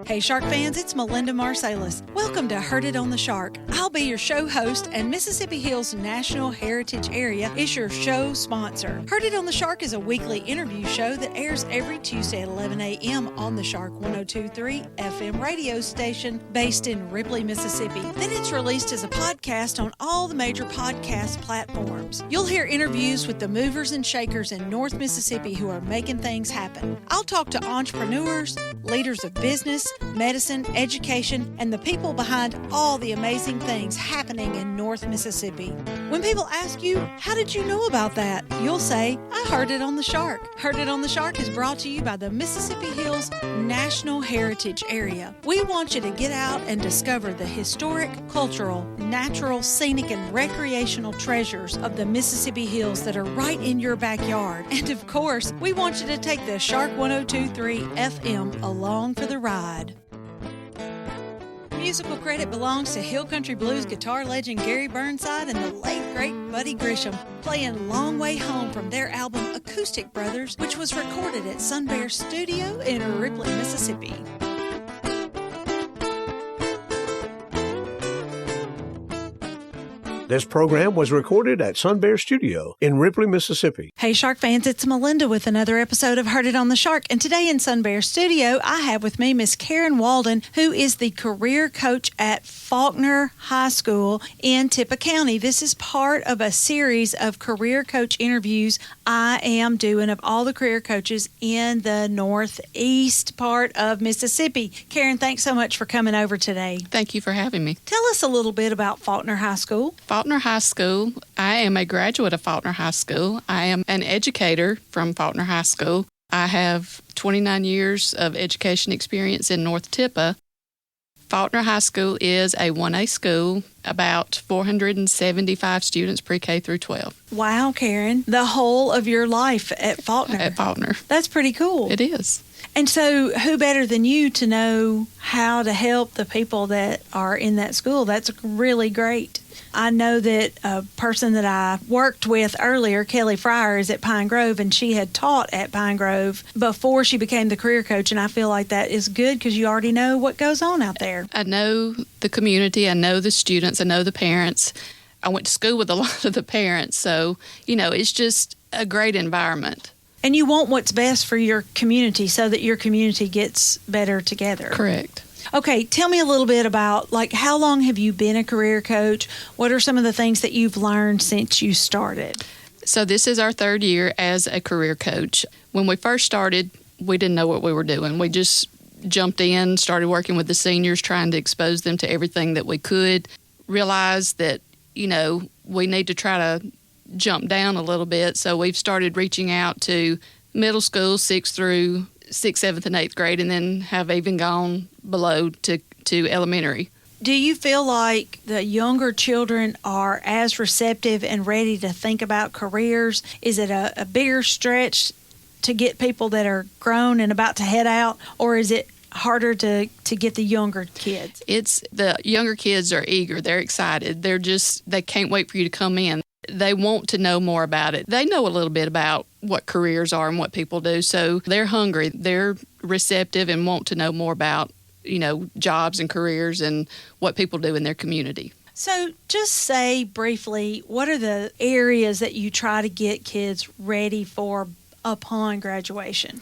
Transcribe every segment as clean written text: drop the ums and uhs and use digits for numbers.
Hey Shark fans, it's Melinda Marsalis. Welcome to Heard It on the Shark. I'll be your show host, and Mississippi Hills National Heritage Area is your show sponsor. Heard It on the Shark is a weekly interview show that airs every Tuesday at 11 a.m. on the Shark 102.3 FM radio station based in Ripley, Mississippi. Then it's released as a podcast on all the major podcast platforms. You'll hear interviews with the movers and shakers in North Mississippi who are making things happen. I'll talk to entrepreneurs, leaders of business, medicine, education, and the people behind all the amazing things happening in North Mississippi. When people ask you, how did you know about that? You'll say, I heard it on the Shark. Heard It on the Shark is brought to you by the Mississippi Hills National Heritage Area. We want you to get out and discover the historic, cultural, natural, scenic, and recreational treasures of the Mississippi Hills that are right in your backyard. And of course, we want you to take the Shark 102.3 FM along for the ride. Musical credit belongs to Hill Country Blues guitar legend Gary Burnside and the late great Buddy Grisham, playing Long Way Home from their album Acoustic Brothers, which was recorded at Sun Bear Studio in Ripley, Mississippi. This program was recorded at Sun Bear Studio in Ripley, Mississippi. Hey Shark fans, it's Melinda with another episode of Heard It on the Shark. And today in Sun Bear Studio, I have with me Miss Karen Walden, who is the career coach at Falkner High School in Tippah County. This is part of a series of career coach interviews I am doing of all the career coaches in the northeast part of Mississippi. Karen, thanks so much for coming over today. Thank you for having me. Tell us a little bit about Falkner High School. Falkner High School. I am a graduate of Falkner High School. I am an educator from Falkner High School. I have 29 years of education experience in North Tippah. Falkner High School is a 1A school, about 475 students pre-K through 12. Wow, Karen. The whole of your life at Falkner. At Falkner. That's pretty cool. It is. And so who better than you to know how to help the people that are in that school? That's really great. I know that a person that I worked with earlier, Kelly Fryer, is at Pine Grove, and she had taught at Pine Grove before she became the career coach, and I feel like that is good because you already know what goes on out there. I know the community. I know the students. I know the parents. I went to school with a lot of the parents, so, it's just a great environment. And you want what's best for your community so that your community gets better together. Correct. Okay, tell me a little bit about, how long have you been a career coach? What are some of the things that you've learned since you started? So this is our third year as a career coach. When we first started, we didn't know what we were doing. We just jumped in, started working with the seniors, trying to expose them to everything that we could, realized that, we need to try to jump down a little bit. So we've started reaching out to middle school, 6th, 7th, and 8th grade, and then have even gone below to elementary. Do you feel like the younger children are as receptive and ready to think about careers? Is it a bigger stretch to get people that are grown and about to head out, or is it harder to get the younger kids? It's the younger kids are eager. They're excited. They can't wait for you to come in. They want to know more about it. They know a little bit about what careers are and what people do, so they're hungry. They're receptive and want to know more about, jobs and careers and what people do in their community. So just say briefly, what are the areas that you try to get kids ready for upon graduation?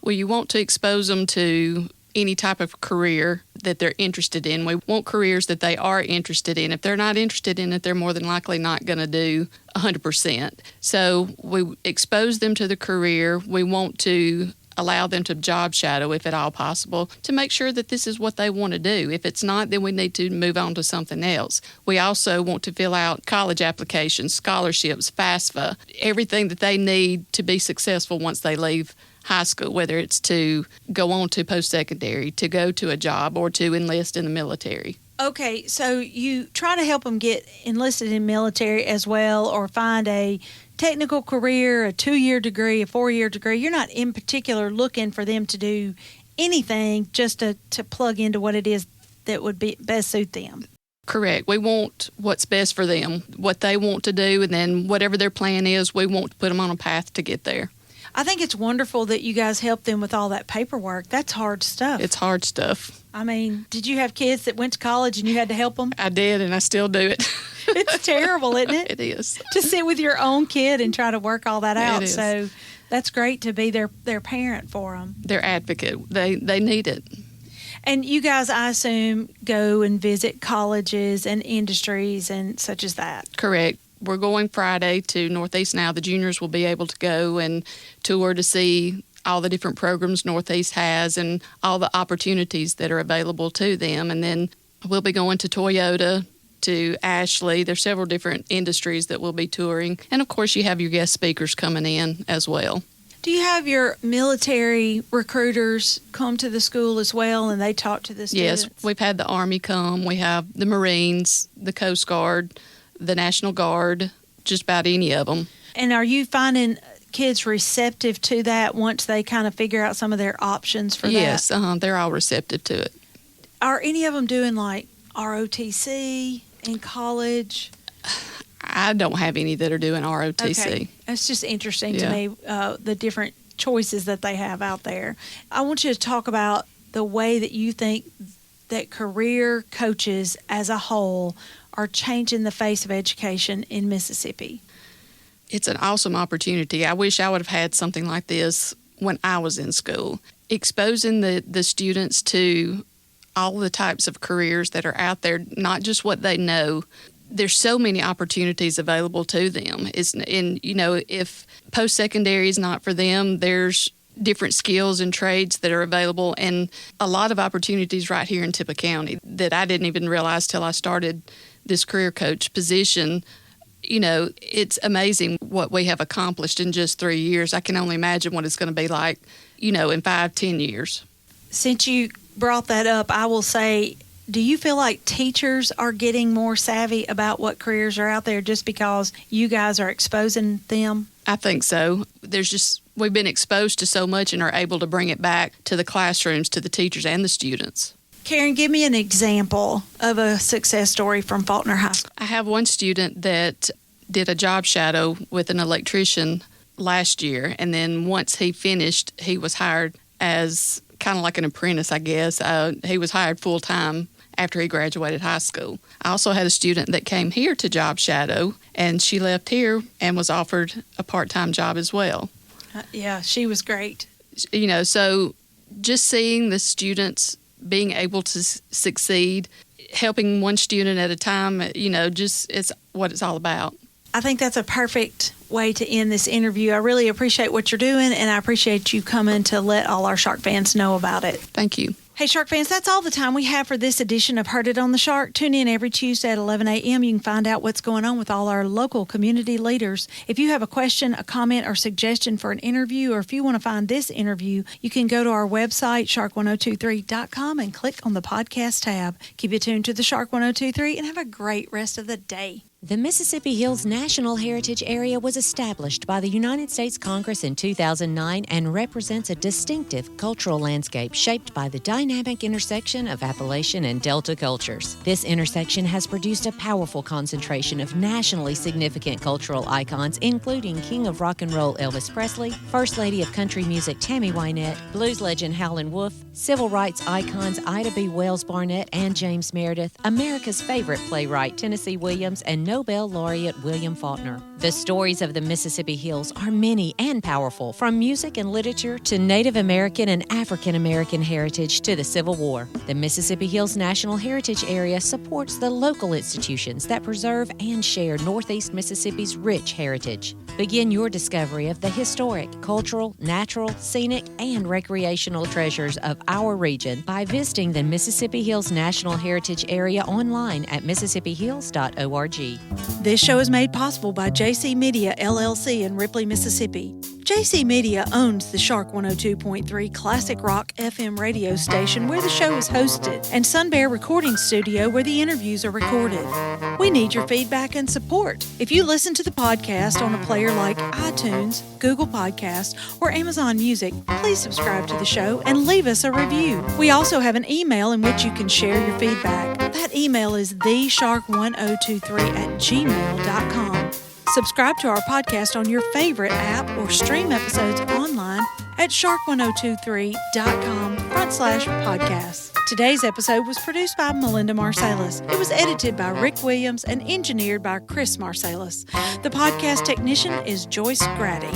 Well, you want to expose them to any type of career that they're interested in. We want careers that they are interested in. If they're not interested in it, they're more than likely not going to do 100%. So we expose them to the career. We want to allow them to job shadow, if at all possible, to make sure that this is what they want to do. If it's not, then we need to move on to something else. We also want to fill out college applications, scholarships, FAFSA, everything that they need to be successful once they leave high school, whether it's to go on to post-secondary, to go to a job, or to enlist in the military. Okay, so you try to help them get enlisted in military as well, or find a technical career, a 2-year degree, a 4-year degree. You're not in particular looking for them to do anything, just to plug into what it is that would be best suit them. Correct. We want what's best for them, what they want to do, and then whatever their plan is, we want to put them on a path to get there. I think it's wonderful that you guys help them with all that paperwork. That's hard stuff. It's hard stuff. I mean, did you have kids that went to college and you had to help them? I did, and I still do it. It's terrible, isn't it? It is. To sit with your own kid and try to work all that out. It is. So that's great to be their parent for them. Their advocate. They need it. And you guys, I assume, go and visit colleges and industries and such as that. Correct. We're going Friday to Northeast now. The juniors will be able to go and tour to see all the different programs Northeast has and all the opportunities that are available to them. And then we'll be going to Toyota, to Ashley. There's several different industries that we'll be touring. And, of course, you have your guest speakers coming in as well. Do you have your military recruiters come to the school as well and they talk to the students? Yes, we've had the Army come. We have the Marines, the Coast Guard, the National Guard, just about any of them. And are you finding kids receptive to that once they kind of figure out some of their options for that? Yes, they're all receptive to it. Are any of them doing like ROTC in college? I don't have any that are doing ROTC. Okay. It's just interesting to me, the different choices that they have out there. I want you to talk about the way that you think that career coaches as a whole are changing the face of education in Mississippi. It's an awesome opportunity. I wish I would have had something like this when I was in school. Exposing the students to all the types of careers that are out there, not just what they know. There's so many opportunities available to them. If post-secondary is not for them, there's different skills and trades that are available, and a lot of opportunities right here in Tippah County that I didn't even realize till I started this career coach position. It's amazing what we have accomplished in just 3 years. I can only imagine what it's going to be like, in 5-10 years. Since you brought that up, I will say, do you feel like teachers are getting more savvy about what careers are out there just because you guys are exposing them? I think so. We've been exposed to so much and are able to bring it back to the classrooms, to the teachers and the students. Karen, give me an example of a success story from Falkner High School. I have one student that did a job shadow with an electrician last year, and then once he finished, he was hired as kind of like an apprentice, I guess. He was hired full-time after he graduated high school. I also had a student that came here to job shadow, and she left here and was offered a part-time job as well. Yeah, she was great. So just seeing the students being able to succeed, helping one student at a time, it's what it's all about. I think that's a perfect way to end this interview. I really appreciate what you're doing, and I appreciate you coming to let all our Shark fans know about it. Thank you. Hey, Shark fans, that's all the time we have for this edition of Heard It on the Shark. Tune in every Tuesday at 11 a.m. You can find out what's going on with all our local community leaders. If you have a question, a comment, or suggestion for an interview, or if you want to find this interview, you can go to our website, shark1023.com, and click on the podcast tab. Keep it tuned to the Shark 1023 and have a great rest of the day. The Mississippi Hills National Heritage Area was established by the United States Congress in 2009 and represents a distinctive cultural landscape shaped by the dynamic intersection of Appalachian and Delta cultures. This intersection has produced a powerful concentration of nationally significant cultural icons, including King of Rock and Roll Elvis Presley, First Lady of Country Music Tammy Wynette, blues legend Howlin' Wolf, civil rights icons Ida B. Wells Barnett and James Meredith, America's favorite playwright Tennessee Williams, and Nobel laureate William Faulkner. The stories of the Mississippi Hills are many and powerful, from music and literature to Native American and African American heritage to the Civil War. The Mississippi Hills National Heritage Area supports the local institutions that preserve and share Northeast Mississippi's rich heritage. Begin your discovery of the historic, cultural, natural, scenic, and recreational treasures of our region by visiting the Mississippi Hills National Heritage Area online at mississipphills.org. This show is made possible by JC Media, LLC in Ripley, Mississippi. JC Media owns the Shark 102.3 Classic Rock FM radio station where the show is hosted, and Sun Bear Recording Studio where the interviews are recorded. We need your feedback and support. If you listen to the podcast on a player like iTunes, Google Podcasts, or Amazon Music, please subscribe to the show and leave us a review. We also have an email in which you can share your feedback. That email is theshark1023@gmail.com. Subscribe to our podcast on your favorite app or stream episodes online at shark1023.com/podcasts. Today's episode was produced by Melinda Marsalis. It was edited by Rick Williams and engineered by Chris Marsalis. The podcast technician is Joyce Grady.